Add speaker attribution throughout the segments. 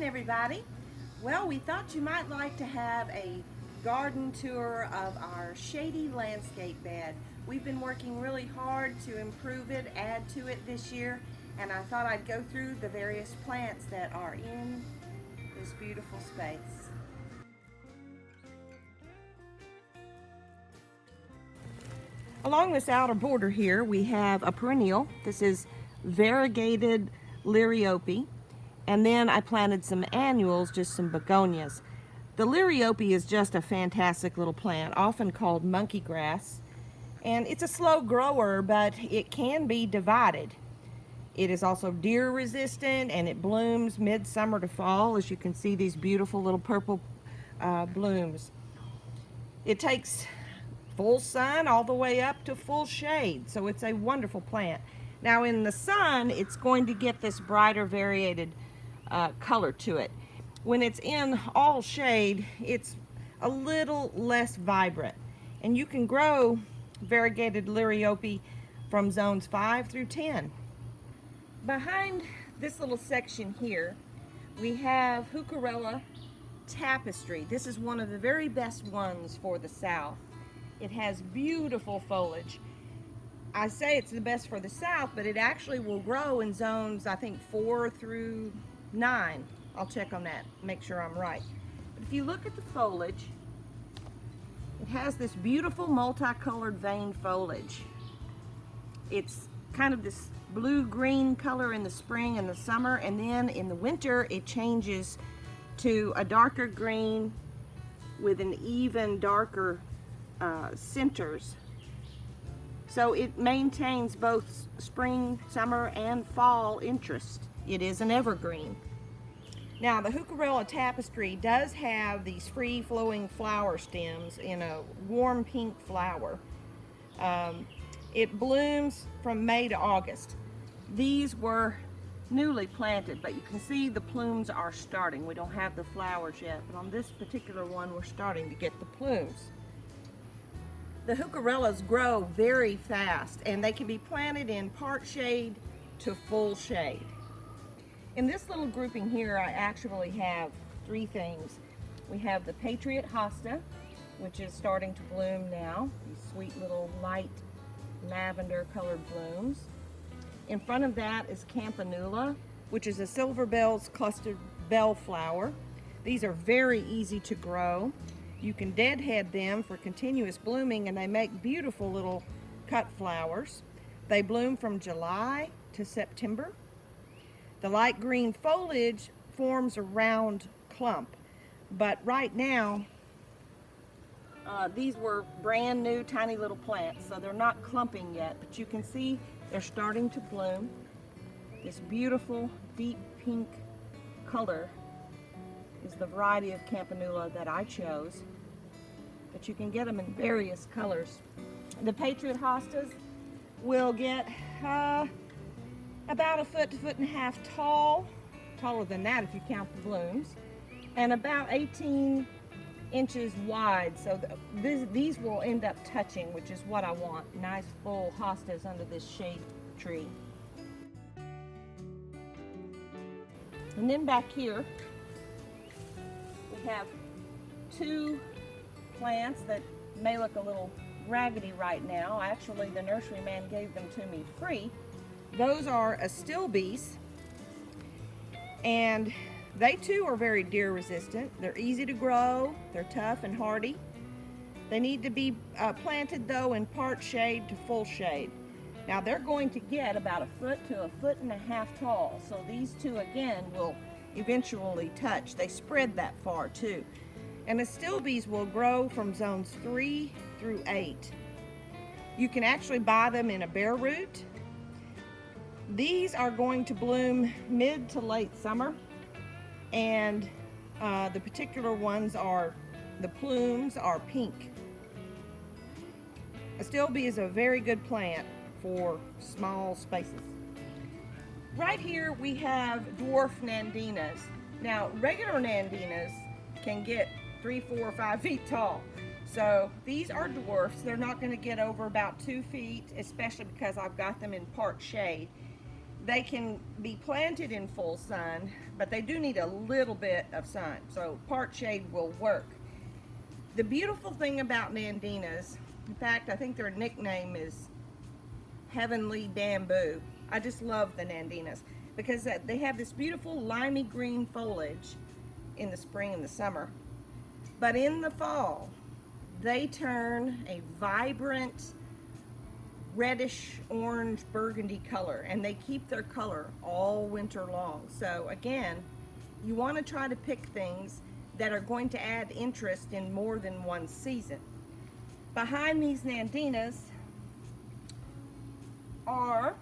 Speaker 1: Everybody. Well, we thought you might like to have a garden tour of our shady landscape bed. We've been working really hard to improve it, add to it this year, and I thought I'd go through the various plants that are in this beautiful space. Along this outer border here, we have a perennial. This is Variegated Lirope. And then I planted some annuals, just some begonias. The Lirope is just a fantastic little plant, often called monkey grass. And it's a slow grower, but it can be divided. It is also deer resistant, and it blooms midsummer to fall. As you can see, these beautiful little purple blooms. It takes full sun all the way up to full shade, so it's a wonderful plant. Now in the sun, it's going to get this brighter variated color to it. When it's in all shade, it's a little less vibrant. And you can grow Variegated Lirope from zones 5 through 10. Behind this little section here, we have Heucherella Tapestry. This is one of the very best ones for the south. It has beautiful foliage. I say it's the best for the south, but it actually will grow in zones, I think, 4 through 9. I'll check on that, make sure I'm right. But if you look at the foliage, it has this beautiful multicolored vein foliage. It's kind of this blue-green color in the spring and the summer, and then in the winter it changes to a darker green with an even darker centers. So it maintains both spring, summer, and fall interest. It is an evergreen. Now the Heucherella Tapestry does have these free-flowing flower stems in a warm pink flower. It blooms from May to August. These were newly planted, but you can see the plumes are starting. We don't have the flowers yet, but on this particular one we're starting to get the plumes. The Heucherellas grow very fast, and they can be planted in part shade to full shade. In this little grouping here, I actually have 3 things. We have the Patriot Hosta, which is starting to bloom now. These sweet little light lavender colored blooms. In front of that is Campanula, which is a silver bells clustered bellflower. These are very easy to grow. You can deadhead them for continuous blooming, and they make beautiful little cut flowers. They bloom from July to September. The light green foliage forms a round clump, but right now these were brand new tiny little plants, so they're not clumping yet, but you can see they're starting to bloom. This beautiful deep pink color is the variety of Campanula that I chose, but you can get them in various colors. The Patriot Hostas will get about 1 foot to 1.5 feet tall, taller than that if you count the blooms, and about 18 inches wide, so these will end up touching, which is what I want. Nice full hostas under this shade tree. And then back here, we have two plants that may look a little raggedy right now. Actually, the nurseryman gave them to me free. Those are Astilbes, and they too are very deer resistant. They're easy to grow, they're tough and hardy. They need to be planted though in part shade to full shade. Now they're going to get about 1 foot to 1.5 feet tall, so these two again will eventually touch. They spread that far too. And Astilbes will grow from zones 3 through 8. You can actually buy them in a bare root. These are going to bloom mid to late summer, and the particular ones are, the plumes are pink. Astilbe is a very good plant for small spaces. Right here we have dwarf nandinas. Now regular nandinas can get 3, 4, or 5 feet tall. So these are dwarfs. They're not going to get over about 2 feet, especially because I've got them in part shade. They can be planted in full sun, but they do need a little bit of sun, so part shade will work. The beautiful thing about nandinas, in fact, I think their nickname is Heavenly Bamboo. I just love the nandinas because they have this beautiful limey green foliage in the spring and the summer. But in the fall, they turn a vibrant reddish orange burgundy color, and they keep their color all winter long. So again, you want to try to pick things that are going to add interest in more than one season. Behind these nandinas are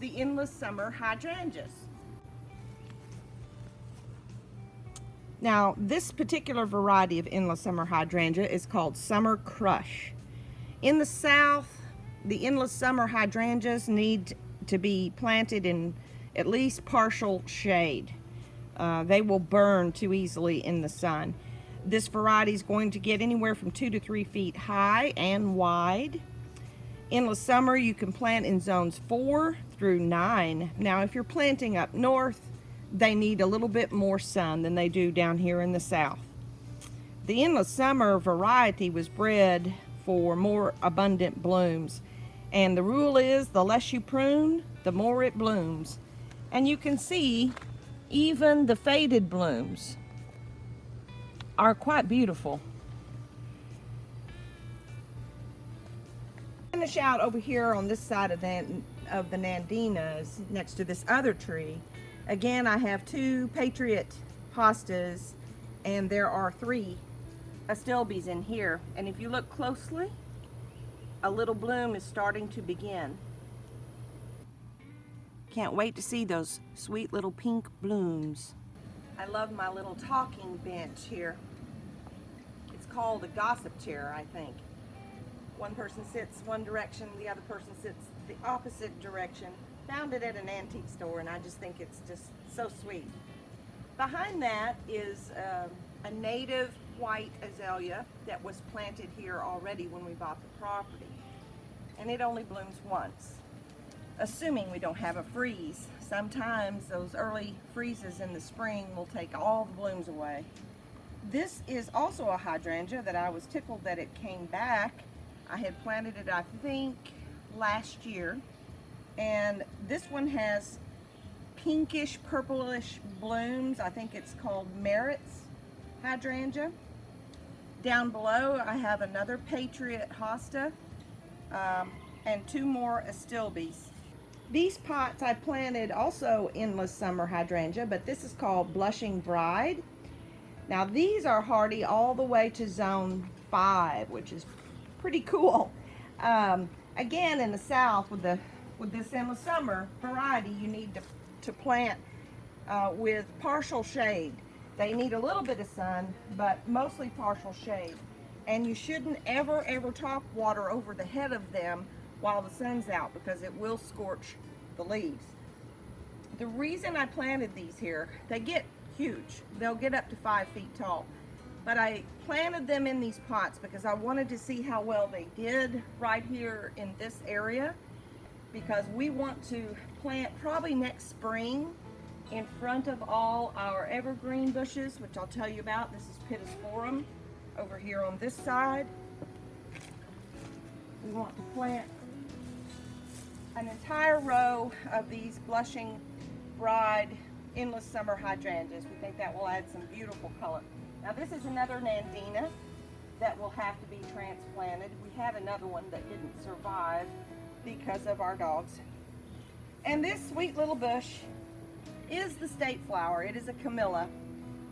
Speaker 1: the endless summer hydrangeas. Now this particular variety of endless summer hydrangea is called Summer Crush. In the south, the endless summer hydrangeas need to be planted in at least partial shade. They will burn too easily in the sun. This variety is going to get anywhere from 2 to 3 feet high and wide. Endless summer you can plant in zones 4 through 9. Now if you're planting up north, they need a little bit more sun than they do down here in the south. The endless summer variety was bred for more abundant blooms. And the rule is, the less you prune, the more it blooms. And you can see even the faded blooms are quite beautiful. Finish out over here on this side of the nandinas next to this other tree. Again, I have 2 Patriot Hostas, and there are 3 Astilbes in here. And if you look closely, a little bloom is starting to begin. Can't wait to see those sweet little pink blooms. I love my little talking bench here. It's called a gossip chair, I think. One person sits one direction, the other person sits the opposite direction. Found it at an antique store, and I just think it's just so sweet. Behind that is a native white azalea that was planted here already when we bought the property. And it only blooms once, assuming we don't have a freeze. Sometimes those early freezes in the spring will take all the blooms away. This is also a hydrangea that I was tickled that it came back. I had planted it, I think, last year. And this one has pinkish purplish blooms. I think it's called Merritt's hydrangea. Down below I have another Patriot Hosta and 2 more Astilbes. These pots I planted also endless summer hydrangea, but this is called Blushing Bride. Now these are hardy all the way to zone 5, which is pretty cool. Again, in the south with this endless summer variety, you need to plant with partial shade. They need a little bit of sun, but mostly partial shade. And you shouldn't ever top water over the head of them while the sun's out, because it will scorch the leaves. The reason I planted these here, they get huge. They'll get up to 5 feet tall. But I planted them in these pots because I wanted to see how well they did right here in this area, because we want to plant probably next spring in front of all our evergreen bushes, which I'll tell you about. This is Pittosporum over here on this side. We want to plant an entire row of these blushing bride endless summer hydrangeas. We think that will add some beautiful color. Now this is another Nandina that will have to be transplanted. We had another one that didn't survive because of our dogs. And this sweet little bush is the state flower. It is a Camellia,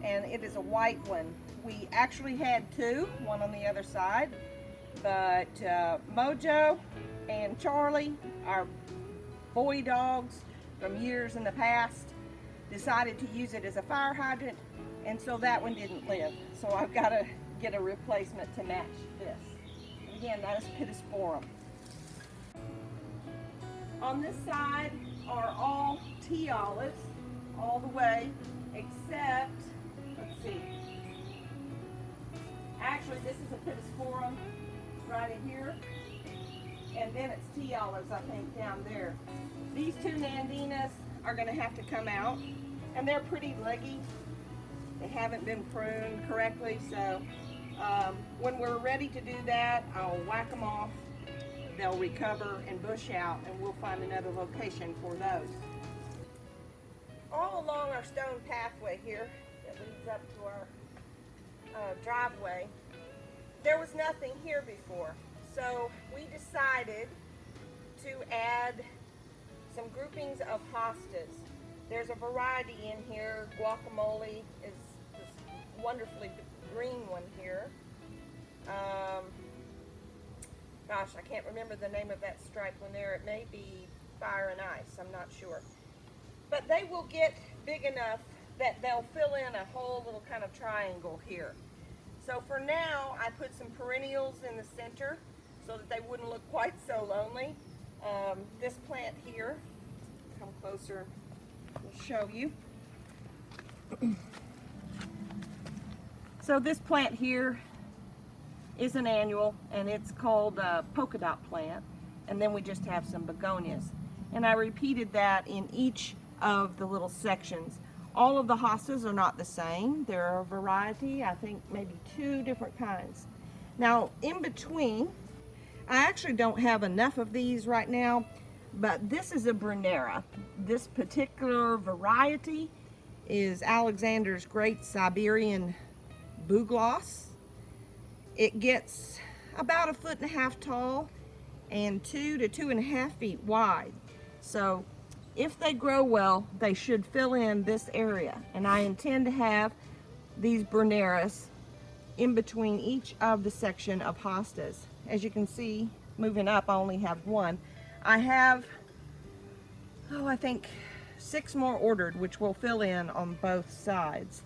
Speaker 1: and it is a white one. We actually had two, one on the other side, but Mojo and Charlie, our boy dogs from years in the past, decided to use it as a fire hydrant, and so that one didn't live. So I've got to get a replacement to match this. And again, that is Pittosporum. On this side are all tea olives, all the way, except, let's see, actually this is a Pittosporum right in here, and then it's tea olives, I think, down there. These two Nandinas are going to have to come out, and they're pretty leggy. They haven't been pruned correctly, so when we're ready to do that, I'll whack them off. They'll recover and bush out, and we'll find another location for those. All along our stone pathway here that leads up to our driveway, there was nothing here before. So we decided to add some groupings of hostas. There's a variety in here. Guacamole is this wonderfully green one here. Gosh, I can't remember the name of that striped one there. It may be Fire and Ice, I'm not sure. But they will get big enough that they'll fill in a whole little kind of triangle here. So for now, I put some perennials in the center so that they wouldn't look quite so lonely. This plant here, come closer, we'll show you. So this plant here is an annual, and it's called Polka Dot Plant, and then we just have some begonias. And I repeated that in each of the little sections. All of the hostas are not the same. There are a variety, I think maybe 2 different kinds. Now in between, I actually don't have enough of these right now, but this is a Brunnera. This particular variety is Alexander's Great Siberian Bugloss. It gets about 1.5 feet tall and 2 to 2.5 feet wide. So if they grow well, they should fill in this area. And I intend to have these Brunneras in between each of the section of hostas. As you can see, moving up, I only have one. I have, I think 6 more ordered, which will fill in on both sides.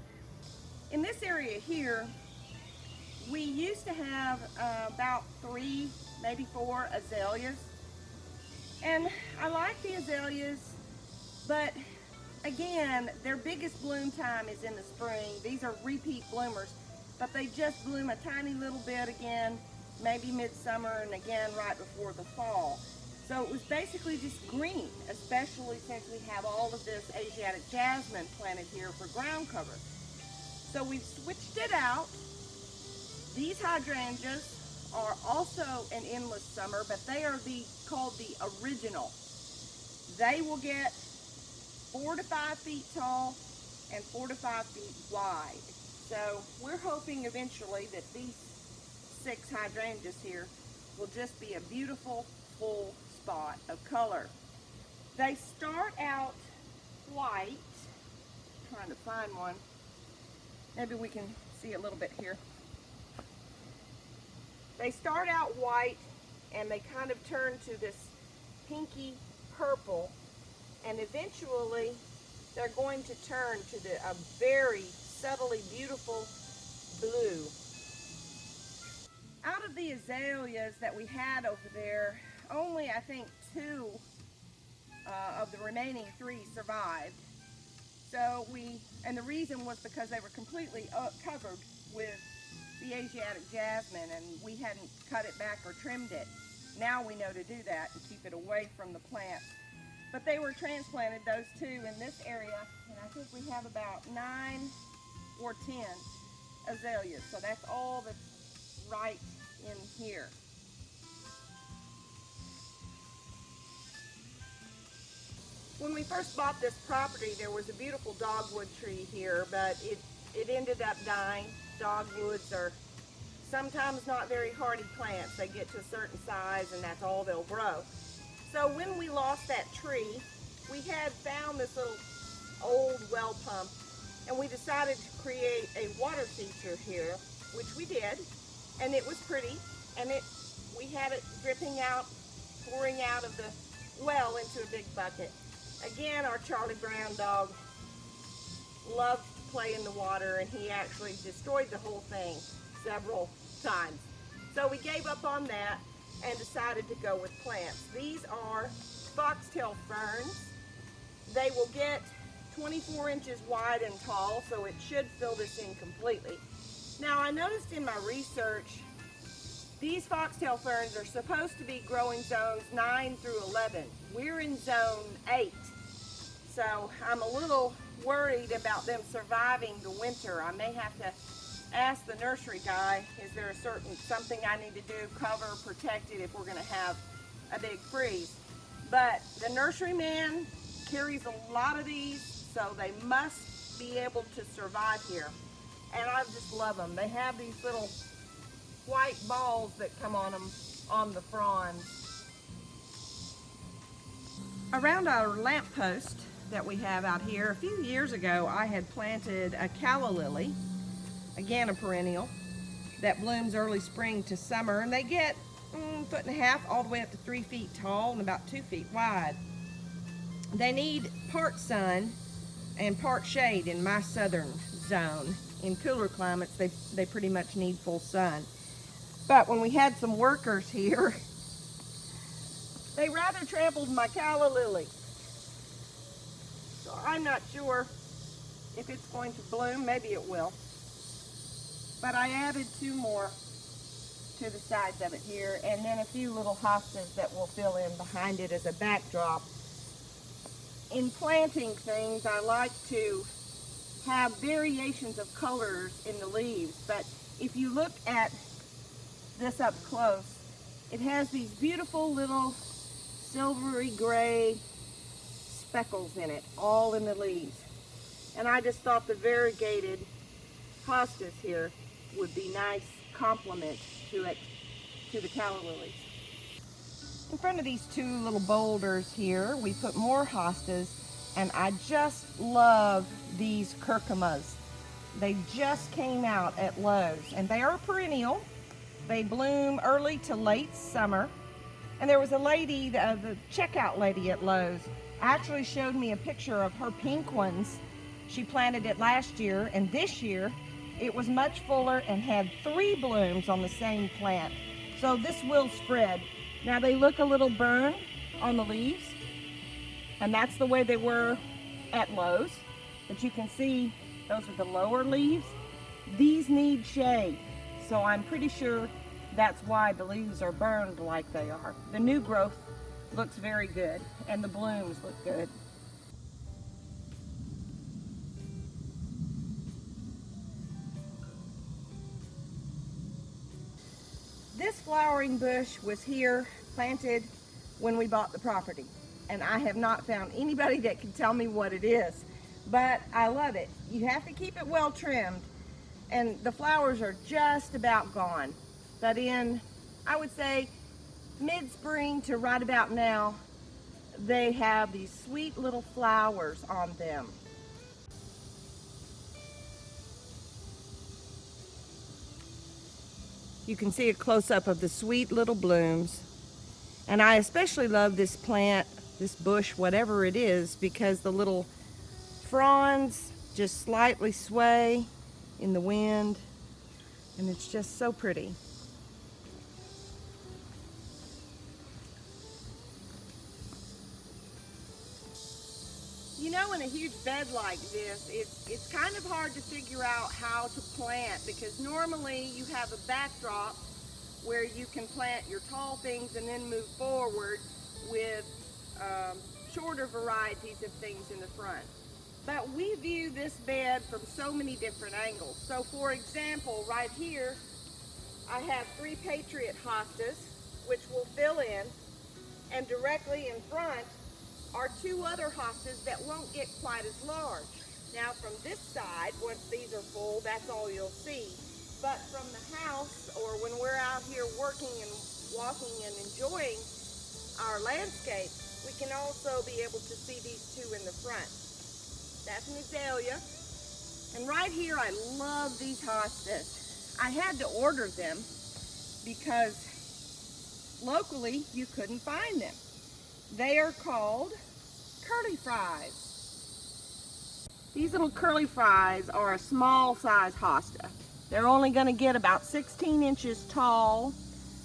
Speaker 1: In this area here, we used to have about 3, maybe 4 azaleas. And I like the azaleas, but again, their biggest bloom time is in the spring. These are repeat bloomers, but they just bloom a tiny little bit again, maybe midsummer, and again right before the fall. So it was basically just green, especially since we have all of this Asiatic jasmine planted here for ground cover. So we've switched it out. These hydrangeas are also an endless summer, but they are called the original. They will get 4 to 5 feet tall and 4 to 5 feet wide. So we're hoping eventually that these 6 hydrangeas here will just be a beautiful full spot of color. They start out white. I'm trying to find one. Maybe we can see a little bit here. They start out white and they kind of turn to this pinky purple, and eventually they're going to turn to a very subtly beautiful blue. Out of the azaleas that we had over there, only I think 2 of the remaining 3 survived. So and the reason was because they were completely covered with the Asiatic jasmine, and we hadn't cut it back or trimmed it. Now we know to do that and keep it away from the plant. But they were transplanted, those two, in this area, and I think we have about 9 or 10 azaleas. So that's all that's right in here. When we first bought this property, there was a beautiful dogwood tree here, but it ended up dying. Dogwoods are sometimes not very hardy plants. They get to a certain size and that's all they'll grow. So when we lost that tree, we had found this little old well pump, and we decided to create a water feature here, which we did, and it was pretty, and we had it dripping out, pouring out of the well into a big bucket. Again, our Charlie Brown dog loved to play in the water, and he actually destroyed the whole thing several times. So we gave up on that and decided to go with plants. These are Foxtail Ferns. They will get 24 inches wide and tall, so it should fill this in completely. Now, I noticed in my research, these Foxtail Ferns are supposed to be growing zones 9 through 11. We're in zone 8. So I'm a little worried about them surviving the winter. I may have to ask the nursery guy, is there something I need to do, cover, protect it if we're gonna have a big freeze. But the nurseryman carries a lot of these, so they must be able to survive here. And I just love them. They have these little white balls that come on them on the fronds. Around our lamppost that we have out here, a few years ago I had planted a Calla Lily, again a perennial, that blooms early spring to summer, and they get 1.5 feet all the way up to 3 feet tall and about 2 feet wide. They need part sun and part shade in my southern zone. In cooler climates, they pretty much need full sun. But when we had some workers here, they rather trampled my Calla Lily. So I'm not sure if it's going to bloom. Maybe it will. But I added 2 more to the sides of it here, and then a few little hostas that will fill in behind it as a backdrop. In planting things, I like to have variations of colors in the leaves, but if you look at this up close, it has these beautiful little silvery gray speckles in it, all in the leaves. And I just thought the variegated hostas here would be nice complement to it, to the Calla Lilies. In front of these 2 little boulders here, we put more hostas, and I just love these curcumas. They just came out at Lowe's, and they are perennial. They bloom early to late summer. And there was a lady, the checkout lady at Lowe's, actually showed me a picture of her pink ones. She planted it last year, and this year it was much fuller and had 3 blooms on the same plant. So this will spread. Now they look a little burned on the leaves, and that's the way they were at Lowe's. But you can see those are the lower leaves. These need shade, so I'm pretty sure that's why the leaves are burned like they are. The new growth looks very good, and the blooms look good. This flowering bush was here, planted when we bought the property, and I have not found anybody that can tell me what it is, but I love it. You have to keep it well trimmed, and the flowers are just about gone. But in, I would say, mid-spring to right about now, they have these sweet little flowers on them. You can see a close-up of the sweet little blooms. And I especially love this plant, this bush, whatever it is, because the little fronds just slightly sway in the wind, and it's just so pretty. You know, in a huge bed like this, it's kind of hard to figure out how to plant, because normally you have a backdrop where you can plant your tall things and then move forward with shorter varieties of things in the front. But we view this bed from so many different angles. So for example, right here, I have 3 Patriot Hostas, which will fill in, and directly in front are 2 other hostas that won't get quite as large. Now from this side, once these are full, that's all you'll see. But from the house, or when we're out here working and walking and enjoying our landscape, we can also be able to see these 2 in the front. That's an azalea. And right here, I love these hostas. I had to order them because locally you couldn't find them. They are called curly fries. These little curly fries are a small size hosta. They're only going to get about 16 inches tall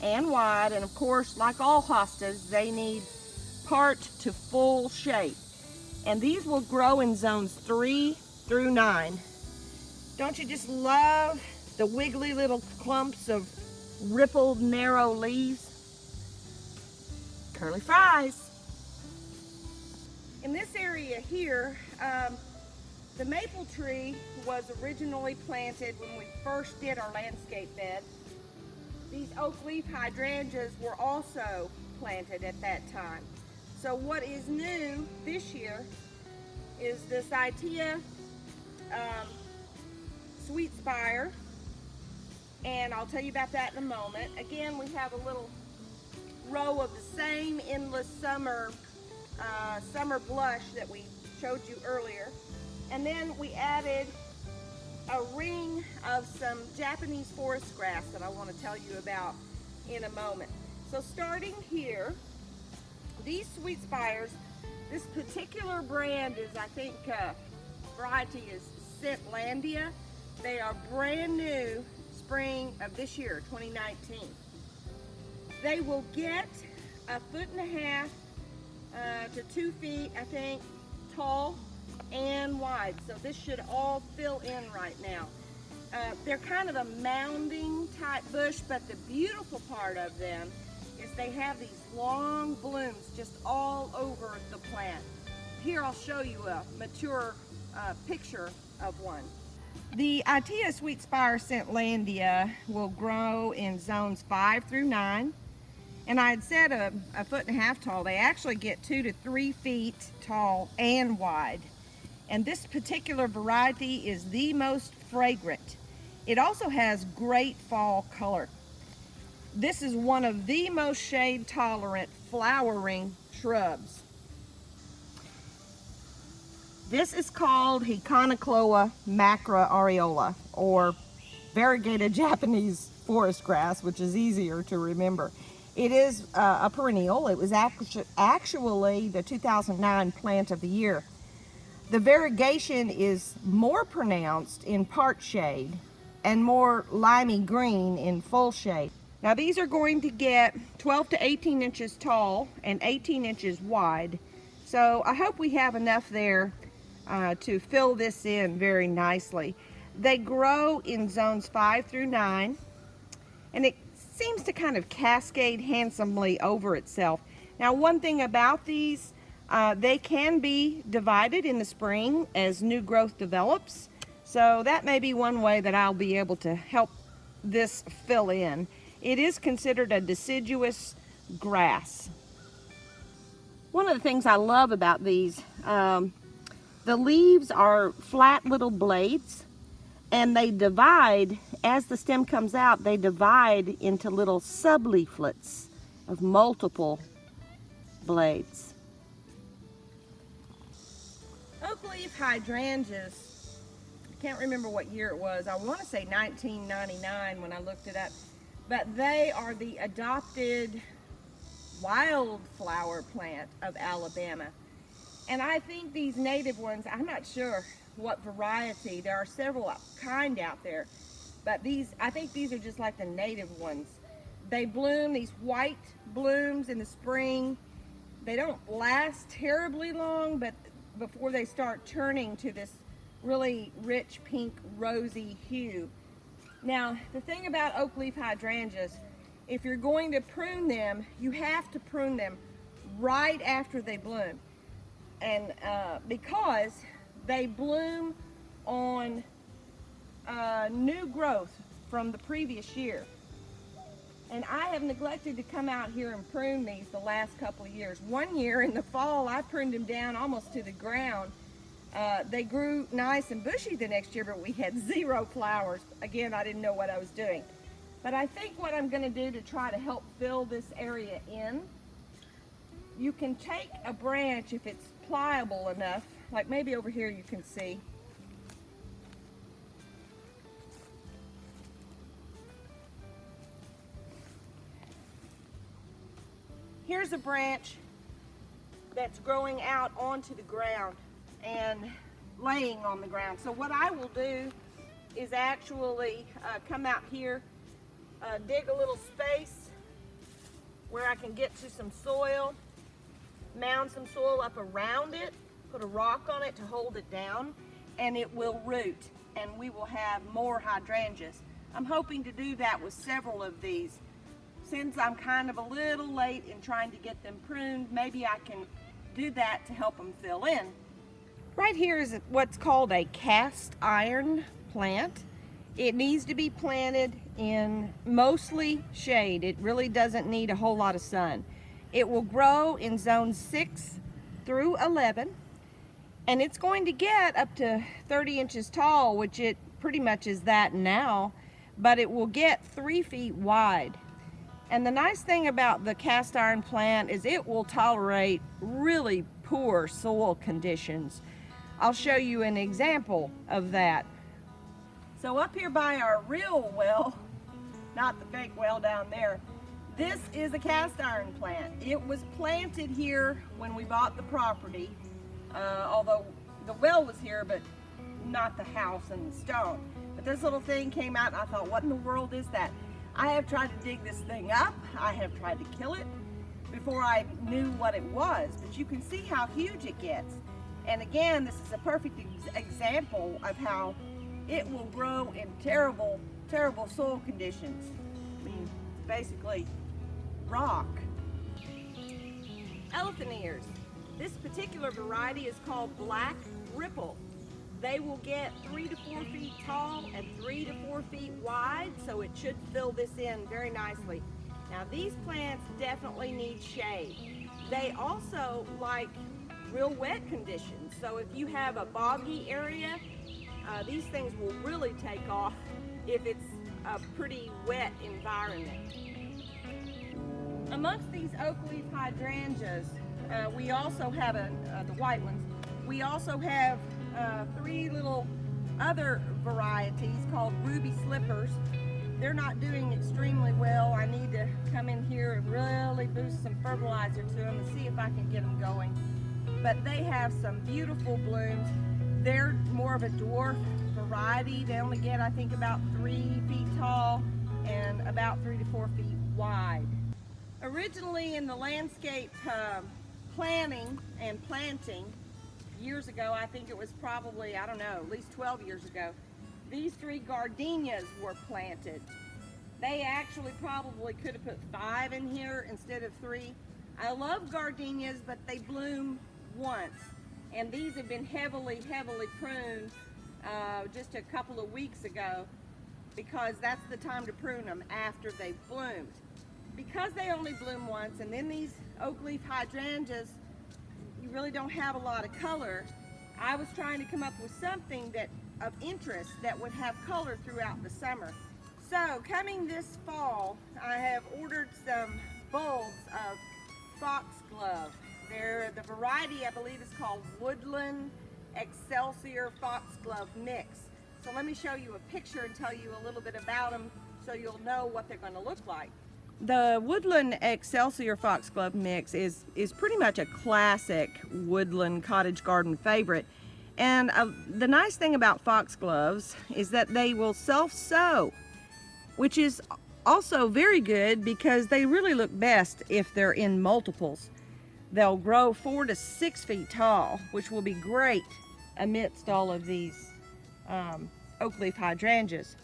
Speaker 1: and wide, and of course, like all hostas, they need part to full shape. And these will grow in zones 3 through 9. Don't you just love the wiggly little clumps of rippled narrow leaves? Curly fries. In this area here, the maple tree was originally planted when we first did our landscape bed. These Oakleaf Hydrangeas were also planted at that time. So what is new this year is this Itea Sweetspire, and I'll tell you about that in a moment. Again, we have a little row of the same endless summer blush that we showed you earlier. And then we added a ring of some Japanese forest grass that I want to tell you about in a moment. So starting here, these Sweetspires, this particular brand is, I think, variety is Scentlandia. They are brand new, spring of this year, 2019. They will get 1.5 to 2 feet, I think, tall and wide. So this should all fill in right now. They're kind of a mounding type bush, but the beautiful part of them is they have these long blooms just all over the plant. Here I'll show you a mature picture of one. The Itea Sweetspire Scentlandia will grow in zones 5 through 9. And I had said a 1.5 tall. They actually get 2 to 3 feet tall and wide. And this particular variety is the most fragrant. It also has great fall color. This is one of the most shade tolerant flowering shrubs. This is called Hakonechloa Macra Aureola, or variegated Japanese forest grass, which is easier to remember. It is a perennial. It was actually the 2009 plant of the year. The variegation is more pronounced in part shade and more limey green in full shade. Now these are going to get 12 to 18 inches tall and 18 inches wide. So I hope we have enough there to fill this in very nicely. They grow in zones 5 through 9, and it seems to kind of cascade handsomely over itself. Now one thing about these, they can be divided in the spring as new growth develops. So that may be one way that I'll be able to help this fill in. It is considered a deciduous grass. One of the things I love about these, the leaves are flat little blades, and they divide, as the stem comes out, they divide into little subleaflets of multiple blades. Oakleaf hydrangeas, I can't remember what year it was. I want to say 1999 when I looked it up, but they are the adopted wildflower plant of Alabama. And I think these native ones, I'm not sure what variety, there are several kind out there, but these, I think these are just like the native ones. They bloom, these white blooms in the spring. They don't last terribly long, but before they start turning to this really rich pink rosy hue. Now, the thing about Oakleaf Hydrangeas, if you're going to prune them, you have to prune them right after they bloom. And because they bloom on new growth from the previous year. And I have neglected to come out here and prune these the last couple of years. One year in the fall, I pruned them down almost to the ground. They grew nice and bushy the next year, but we had 0 flowers. Again, I didn't know what I was doing. But I think what I'm going to do to try to help fill this area in, you can take a branch if it's pliable enough, like maybe over here you can see. Here's a branch that's growing out onto the ground and laying on the ground. So what I will do is actually come out here, dig a little space where I can get to some soil, mound some soil up around it, put a rock on it to hold it down, and it will root, and we will have more hydrangeas. I'm hoping to do that with several of these. Since I'm kind of a little late in trying to get them pruned, maybe I can do that to help them fill in. Right here is what's called a cast iron plant. It needs to be planted in mostly shade. It really doesn't need a whole lot of sun. It will grow in zones 6 through 11, and it's going to get up to 30 inches tall, which it pretty much is that now, but it will get 3 feet wide. And the nice thing about the cast iron plant is it will tolerate really poor soil conditions. I'll show you an example of that. So up here by our real well, not the fake well down there, this is a cast iron plant. It was planted here when we bought the property, although the well was here, but not the house and the stone. But this little thing came out and I thought, what in the world is that? I have tried to dig this thing up. I have tried to kill it before I knew what it was, but you can see how huge it gets. And again, this is a perfect example of how it will grow in terrible, terrible soil conditions. I mean, basically rock. Elephant ears. This particular variety is called Black Ripple. They will get 3 to 4 feet tall and 3 to 4 feet wide, so it should fill this in very nicely. Now these plants definitely need shade. They also like real wet conditions, so if you have a boggy area, these things will really take off if it's a pretty wet environment. Amongst these Oakleaf Hydrangeas, we also have the white ones. We also have 3 little other varieties called Ruby Slippers. They're not doing extremely well. I need to come in here and really boost some fertilizer to them and see if I can get them going. But they have some beautiful blooms. They're more of a dwarf variety. They only get, I think, about 3 feet tall and about 3 to 4 feet wide. Originally in the landscape planning and planting, years ago, I think it was probably, I don't know, at least 12 years ago, these 3 gardenias were planted. They actually probably could have put 5 in here instead of 3. I love gardenias, but they bloom once. And these have been heavily, heavily pruned just a couple of weeks ago, because that's the time to prune them, after they've bloomed. Because they only bloom once, and then these Oakleaf Hydrangeas, you really don't have a lot of color. I was trying to come up with something that of interest that would have color throughout the summer. So coming this fall, I have ordered some bulbs of Foxglove. The variety, I believe, is called Woodland Excelsior Foxglove Mix. So let me show you a picture and tell you a little bit about them so you'll know what they're going to look like. The Woodland Excelsior Foxglove Mix is pretty much a classic woodland cottage garden favorite. And the nice thing about foxgloves is that they will self-sow, which is also very good because they really look best if they're in multiples. They'll grow 4 to 6 feet tall, which will be great amidst all of these Oakleaf Hydrangeas.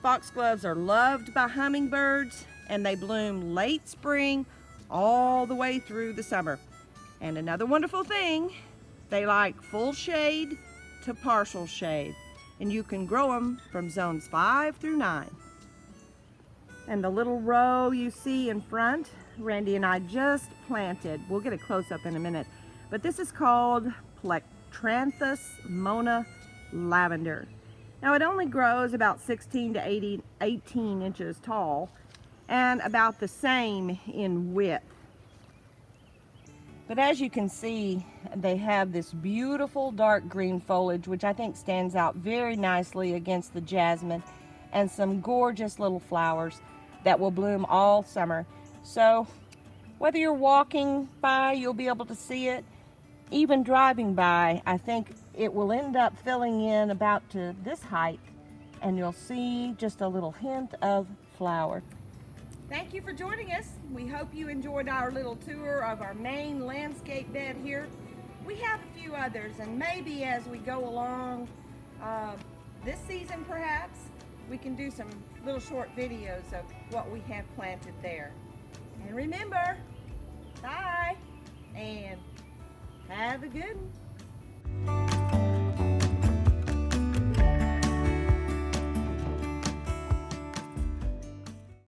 Speaker 1: Foxgloves are loved by hummingbirds, and they bloom late spring all the way through the summer. And another wonderful thing, they like full shade to partial shade, and you can grow them from zones 5 through 9. And the little row you see in front, Randy and I just planted. We'll get a close-up in a minute, but this is called Plectranthus Mona Lavender. Now it only grows about 16 to 18 inches tall and about the same in width. But as you can see, they have this beautiful dark green foliage, which I think stands out very nicely against the jasmine, and some gorgeous little flowers that will bloom all summer. So whether you're walking by, you'll be able to see it. Even driving by, I think it will end up filling in about to this height, and you'll see just a little hint of flower. Thank you for joining us. We hope you enjoyed our little tour of our main landscape bed here. We have a few others, and maybe as we go along this season perhaps, we can do some little short videos of what we have planted there. And remember, bye, and have a good one.